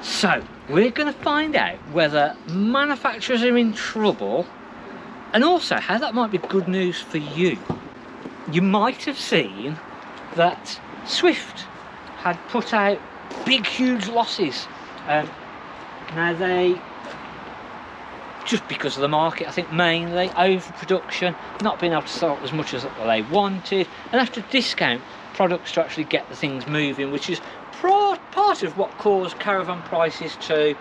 So we're going to find out whether manufacturers are in trouble, and also how that might be good news for you. You might have seen that Swift had put out big huge losses. Now they, just because of the market, I think mainly overproduction, not being able to sell as much as they wanted, and have to discount products to actually get the things moving, which is part of what caused caravan prices to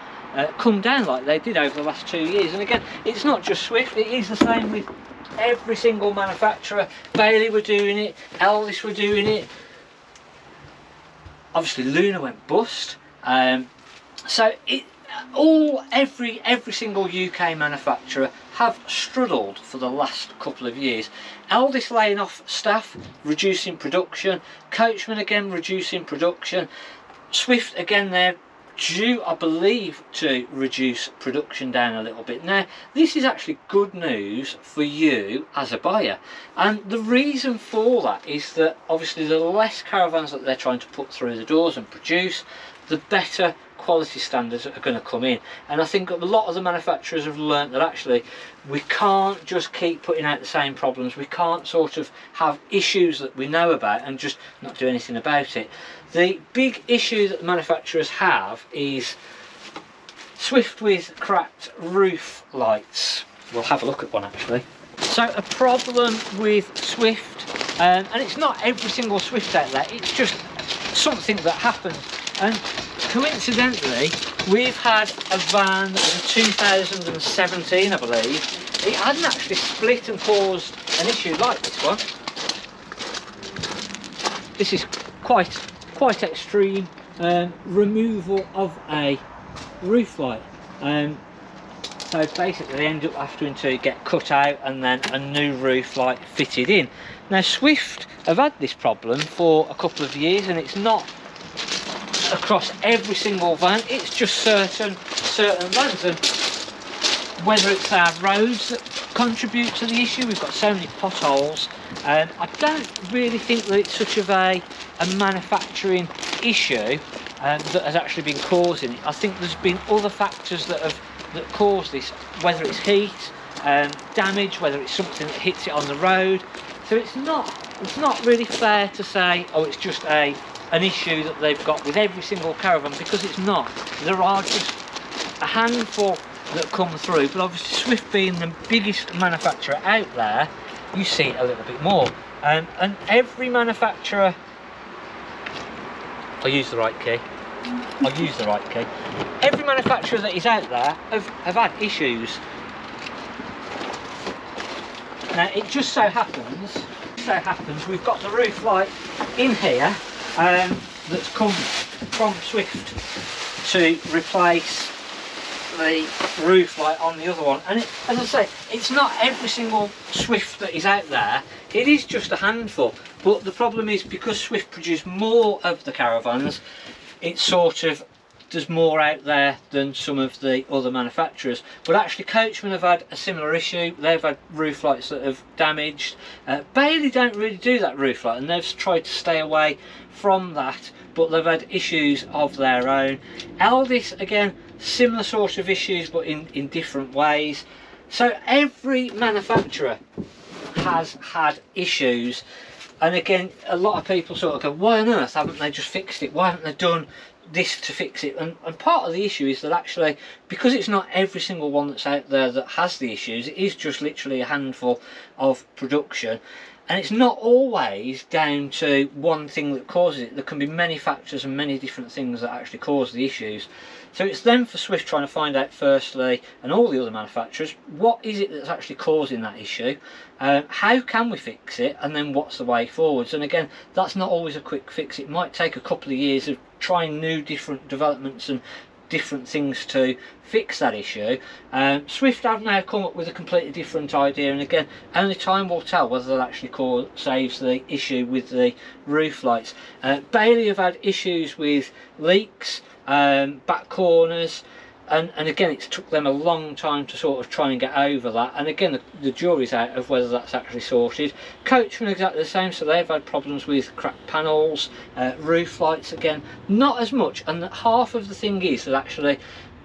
come down like they did over the last 2 years. And again, it's not just Swift, it is the same with every single manufacturer. Bailey were doing it, Eldis were doing it, obviously Luna went bust. So every single UK manufacturer have struggled for the last couple of years. Eldis laying off staff, reducing production. Coachman again reducing production. Swift again, they're due, I believe, to reduce production down a little bit. Now this is actually good news for you as a buyer, and the reason for that is that obviously the less caravans that they're trying to put through the doors and produce, the better quality standards are going to come in. And I think a lot of the manufacturers have learnt that actually we can't just keep putting out the same problems. We can't sort of have issues that we know about and just not do anything about it. The big issue that the manufacturers have is Swift with cracked roof lights. We'll have a look at one actually. So a problem with Swift, and it's not every single Swift out there, it's just something that happens. And coincidentally, we've had a van that was a 2017, I believe. It hadn't actually split and caused an issue like this one. This is quite extreme removal of a roof light. So basically they end up having to get cut out and then a new roof light fitted in. Now Swift have had this problem for a couple of years, and it's not across every single van, it's just certain vans. And whether it's our roads that contribute to the issue, we've got so many potholes, and I don't really think that it's such of a manufacturing issue that has actually been causing it. I think there's been other factors that cause this, whether it's heat, damage, whether it's something that hits it on the road. So it's not really fair to say, oh, it's just an issue that they've got with every single caravan, because it's not. There are just a handful that come through, but obviously Swift being the biggest manufacturer out there, you see it a little bit more. And every manufacturer, I'll use the right key. Every manufacturer that is out there have had issues. Now it just so happens we've got the roof light in here that's come from Swift to replace the roof light on the other one. And as I say, it's not every single Swift that is out there, it is just a handful. But the problem is, because Swift produce more of the caravans, it's sort of, there's more out there than some of the other manufacturers. But actually Coachman have had a similar issue. They've had roof lights that have damaged. Bailey don't really do that roof light, and they've tried to stay away from that, but they've had issues of their own. Eldis again, similar sort of issues, but in different ways. So every manufacturer has had issues, and again a lot of people sort of go, why on earth haven't they just fixed it? Why haven't they done this to fix it? And part of the issue is that actually, because it's not every single one that's out there that has the issues, it is just literally a handful of production, and it's not always down to one thing that causes it. There can be many factors and many different things that actually cause the issues. So it's then for Swift trying to find out firstly, and all the other manufacturers, what is it that's actually causing that issue, how can we fix it, and then what's the way forwards. And again, that's not always a quick fix. It might take a couple of years of trying new different developments and different things to fix that issue. Swift have now come up with a completely different idea, and again, only time will tell whether that actually saves the issue with the roof lights. Bailey have had issues with leaks, back corners, and again, it's took them a long time to sort of try and get over that, and again the jury's out of whether that's actually sorted. Coachman exactly the same, so they've had problems with cracked panels, roof lights again, not as much, and half of the thing is that actually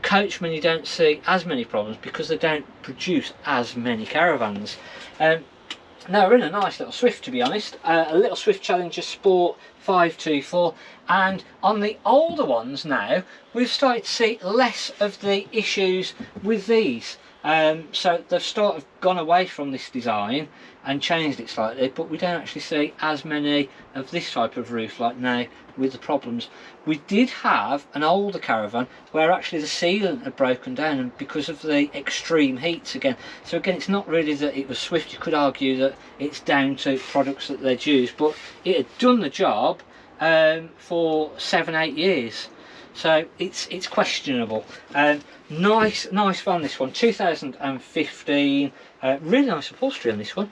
Coachman you don't see as many problems because they don't produce as many Caravans. Now we're in a nice little Swift, to be honest, a little Swift Challenger Sport 524, and on the older ones now we've started to see less of the issues with these. So they've sort of gone away from this design and changed it slightly, but we don't actually see as many of this type of roof light now with the problems. We did have an older Caravan where actually the sealant had broken down, and because of the extreme heats again. So again, it's not really that it was Swift, you could argue that it's down to products that they'd used, but it had done the job for 7-8 years. So it's questionable. Nice van, this one, 2015. Really nice upholstery on this one.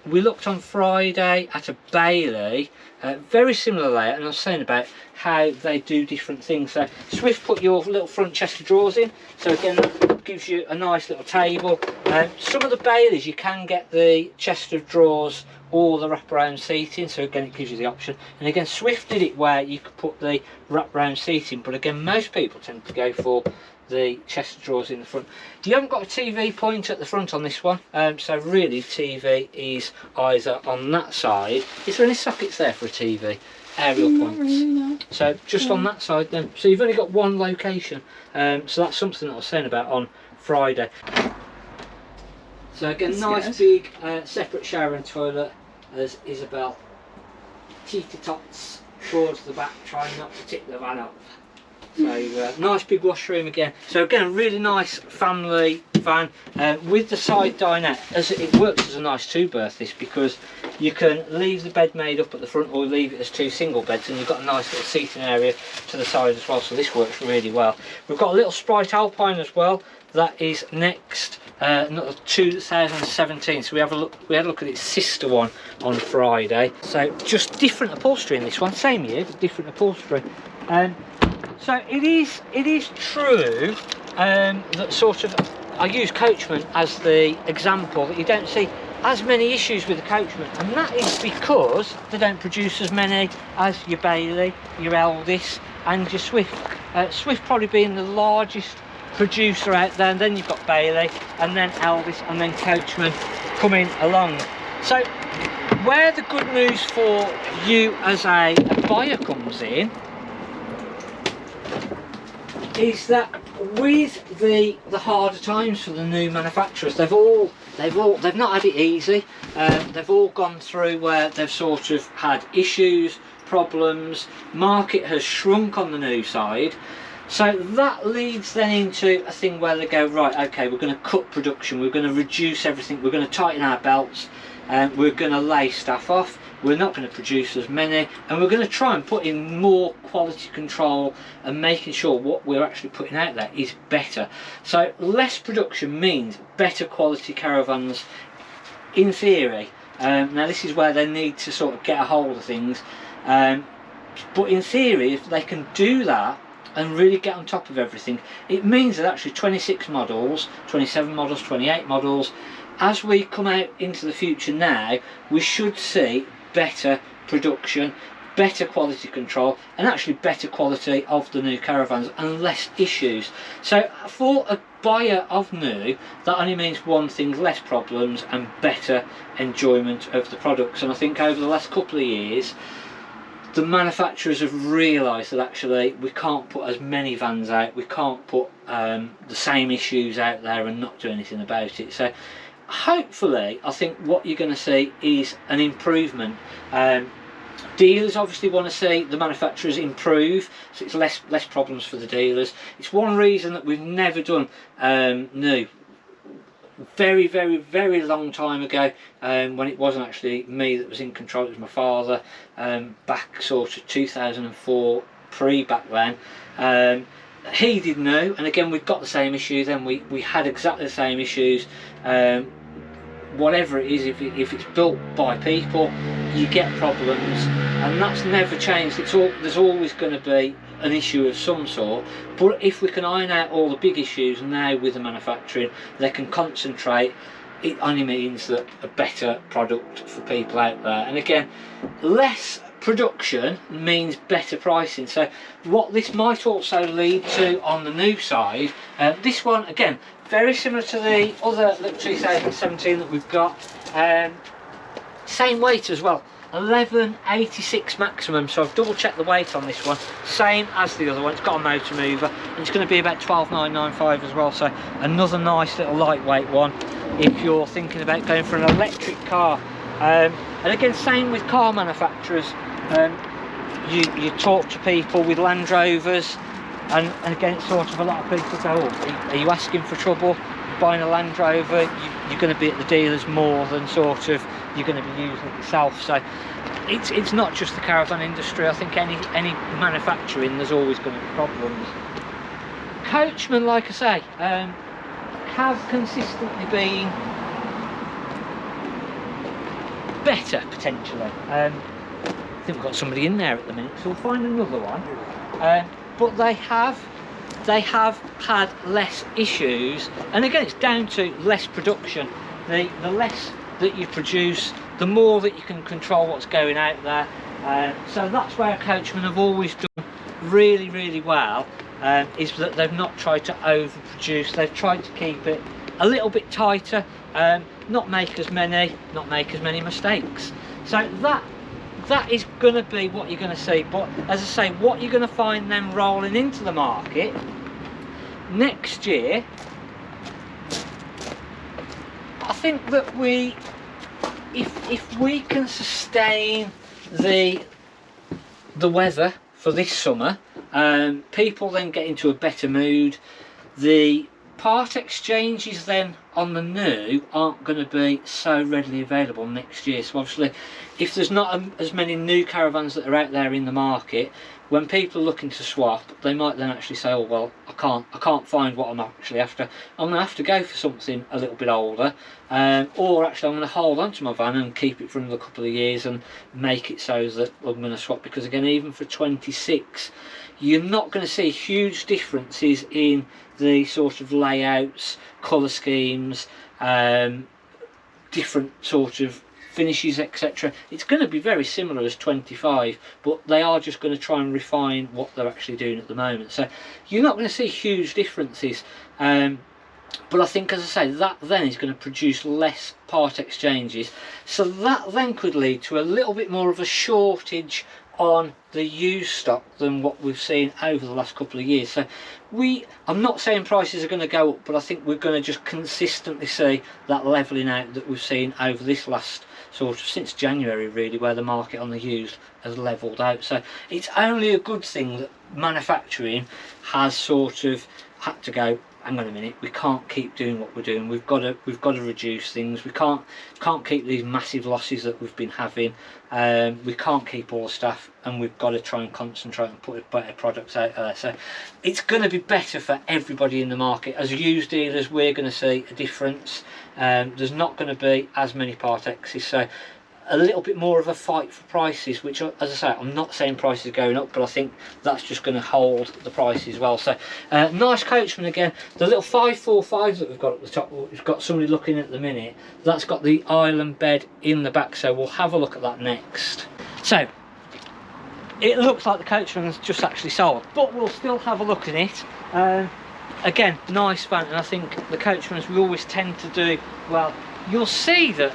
We looked on Friday at a Bailey, very similar layout, and I was saying about how they do different things. So Swift put your little front chest of drawers in, so again that gives you a nice little table. Some of the Baileys you can get the chest of drawers or the wraparound seating, so again it gives you the option. And again, Swift did it where you could put the wraparound seating, but again most people tend to go for the chest of drawers in the front. You haven't got a TV point at the front on this one, so really TV is either on that side. Is there any sockets there for a TV? Aerial points? Really, no. So just on that side then. So you've only got one location, so that's something that I was saying about on Friday. So again, nice big separate shower and toilet as Isabel teeter-tots towards the back, trying not to tip the van up. So nice big washroom again. So again, a really nice family van with the side dinette. As it works as a nice two-berth, this, because you can leave the bed made up at the front or leave it as two single beds, and you've got a nice little seating area to the side as well. So this works really well. We've got a little Sprite Alpine as well. That is next, not 2017. So we had a look at its sister one on Friday. So just different upholstery in this one, same year but different upholstery. So it is true that sort of I use Coachman as the example that you don't see as many issues with the Coachman, and that is because they don't produce as many as your Bailey, your Eldis and your Swift. Swift probably being the largest producer out there, and then you've got Bailey and then Eldis and then Coachman coming along. So where the good news for you as a buyer comes in is that with the harder times for the new manufacturers, they've not had it easy. They've all gone through where they've sort of had issues, problems. Market has shrunk on the new side, so that leads then into a thing where they go, right, okay, we're going to cut production, we're going to reduce everything, we're going to tighten our belts, and we're going to lay staff off. We're not going to produce as many, and we're going to try and put in more quality control and making sure what we're actually putting out there is better. So less production means better quality caravans in theory. Now this is where they need to sort of get a hold of things, but in theory if they can do that and really get on top of everything, it means that actually 26 models, 27 models, 28 models, as we come out into the future now, we should see better production, better quality control, and actually better quality of the new caravans and less issues. So for a buyer of new, that only means one thing: less problems and better enjoyment of the products. And I think over the last couple of years the manufacturers have realised that actually we can't put as many vans out, we can't put the same issues out there and not do anything about it. So hopefully I think what you're going to see is an improvement. Dealers obviously want to see the manufacturers improve, so it's less problems for the dealers. It's one reason that we've never done new. Very long time ago, when it wasn't actually me that was in control, it was my father, back sort of 2004, back then. He did know, and again we've got the same issue. Then we had exactly the same issues whatever it is, if it's built by people, you get problems, and that's never changed. There's always going to be an issue of some sort, but if we can iron out all the big issues now with the manufacturing, they can concentrate. It only means that a better product for people out there, and again, less production means better pricing. So what this might also lead to on the new side, this one again very similar to the other 2017 that we've got, same weight as well, 1186 maximum. So I've double checked the weight on this one, same as the other one. It's got a motor mover, and it's going to be about 12995 as well, so another nice little lightweight one if you're thinking about going for an electric car. And again, same with car manufacturers. You talk to people with Land Rovers, and again, it's sort of a lot of people go, oh, are you asking for trouble buying a Land Rover? You're going to be at the dealers more than sort of you're going to be using it yourself. So it's not just the caravan industry. I think any manufacturing, there's always going to be problems. Coachman, like I say, have consistently been better potentially. I think we've got somebody in there at the minute, so we'll find another one. But they have had less issues, and again, it's down to less production. The less that you produce, the more that you can control what's going out there. So that's where Coachman have always done really, really well, is that they've not tried to overproduce. They've tried to keep it a little bit tighter, not make as many mistakes. So that is going to be what you're going to see. But as I say, what you're going to find them rolling into the market next year, I think that if we can sustain the weather for this summer, people then get into a better mood. The part exchanges then on the new aren't going to be so readily available next year. So obviously, if there's not as many new caravans that are out there in the market, when people are looking to swap, they might then actually say, oh well, I can't find what I'm actually after. I'm going to have to go for something a little bit older, or actually I'm going to hold on to my van and keep it for another couple of years and make it so that I'm going to swap. Because again, even for 26, you're not going to see huge differences in the sort of layouts, colour schemes, different sort of finishes, etc. It's going to be very similar as 25, but they are just going to try and refine what they're actually doing at the moment. So you're not going to see huge differences, but I think, as I say, that then is going to produce less part exchanges, so that then could lead to a little bit more of a shortage on the used stock than what we've seen over the last couple of years. So I'm not saying prices are going to go up, but I think we're going to just consistently see that levelling out that we've seen over this last sort of since January really, where the market on the used has levelled out. So it's only a good thing that manufacturing has sort of had to go, hang on a minute, we can't keep doing what we're doing. We've got to reduce things. We can't keep these massive losses that we've been having. We can't keep all the staff, and we've got to try and concentrate and put better products out there. So it's going to be better for everybody in the market. As used dealers, we're going to see a difference. There's not going to be as many part X's, so a little bit more of a fight for prices, which, as I say, I'm not saying prices are going up, but I think that's just going to hold the prices well. So nice Coachman again. The little 545 that we've got at the top, we've got somebody looking at the minute, that's got the island bed in the back, so we'll have a look at that next. So it looks like the Coachman's just actually sold, but we'll still have a look at it. Again, nice van, and I think the Coachmans, we always tend to do well. You'll see that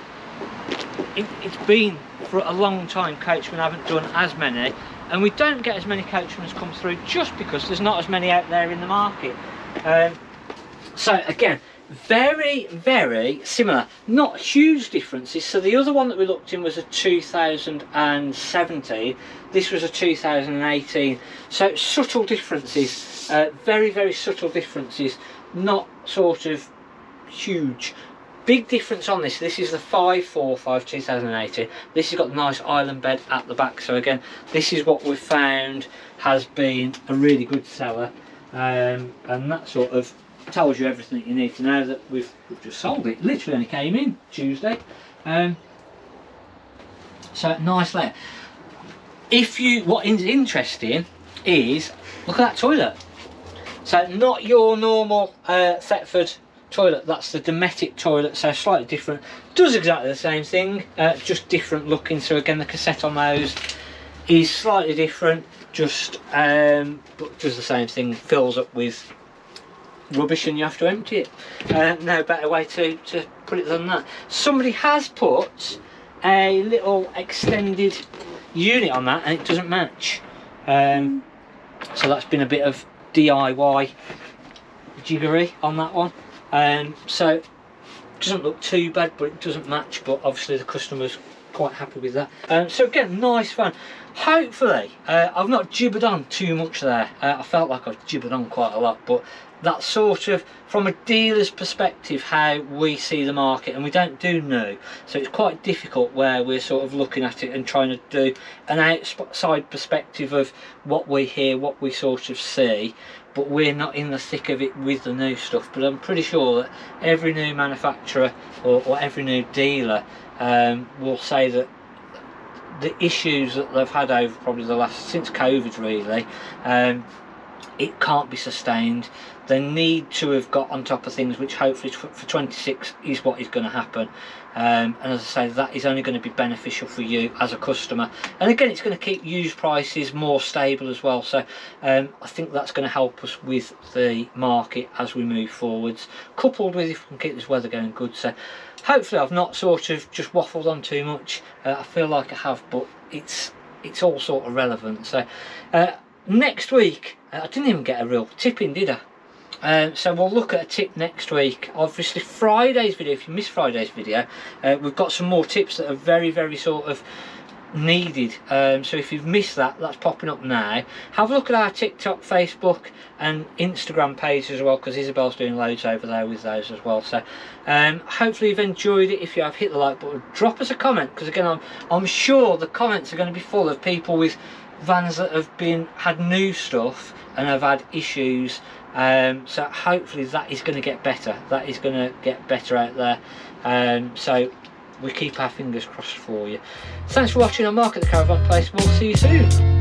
it's been for a long time Coachman haven't done as many, and we don't get as many Coachmans come through just because there's not as many out there in the market. So again, very, very similar, not huge differences. So the other one that we looked in was a 2017, this was a 2018, so subtle differences, very, very subtle differences, not sort of huge. Big difference on this. This is the 545 2018. This has got a nice island bed at the back. So again, this is what we've found has been a really good seller, and that sort of tells you everything you need to know that we've just sold it. Literally only came in Tuesday. So nice layout. What is interesting is, look at that toilet. So not your normal Thetford toilet, that's the Dometic toilet, so slightly different. Does exactly the same thing, just different looking. So again, the cassette on those is slightly different, but does the same thing, fills up with rubbish and you have to empty it. No better way to put it than that. Somebody has put a little extended unit on that and it doesn't match. So that's been a bit of DIY jiggery on that one. So it doesn't look too bad, but it doesn't match, but obviously the customer's quite happy with that. So again, nice van. Hopefully I've not gibbered on too much there. I felt like I've gibbered on quite a lot, but that's sort of from a dealer's perspective how we see the market, and we don't do new, so it's quite difficult where we're sort of looking at it and trying to do an outside perspective of what we hear, what we sort of see, but we're not in the thick of it with the new stuff. But I'm pretty sure that every new manufacturer or every new dealer will say that the issues that they've had over probably since COVID really, it can't be sustained. They need to have got on top of things, which hopefully for 26 is what is going to happen. And as I say, that is only going to be beneficial for you as a customer. And again, it's going to keep used prices more stable as well. So I think that's going to help us with the market as we move forwards, coupled with if we can keep this weather going good. So hopefully I've not sort of just waffled on too much. I feel like I have, but it's all sort of relevant. So next week, I didn't even get a real tip in, did I? So we'll look at a tip next week. Obviously Friday's video, if you missed Friday's video, we've got some more tips that are very, very sort of needed. So if you've missed that, that's popping up now. Have a look at our TikTok, Facebook and Instagram page as well, because Isabel's doing loads over there with those as well. So hopefully you've enjoyed it. If you have, hit the like button, drop us a comment, because again I'm sure the comments are going to be full of people with vans that have had new stuff and have had issues. So hopefully that is going to get better. That is going to get better out there. So we keep our fingers crossed for you. Thanks for watching on Mark at the Caravan Place. We'll see you soon.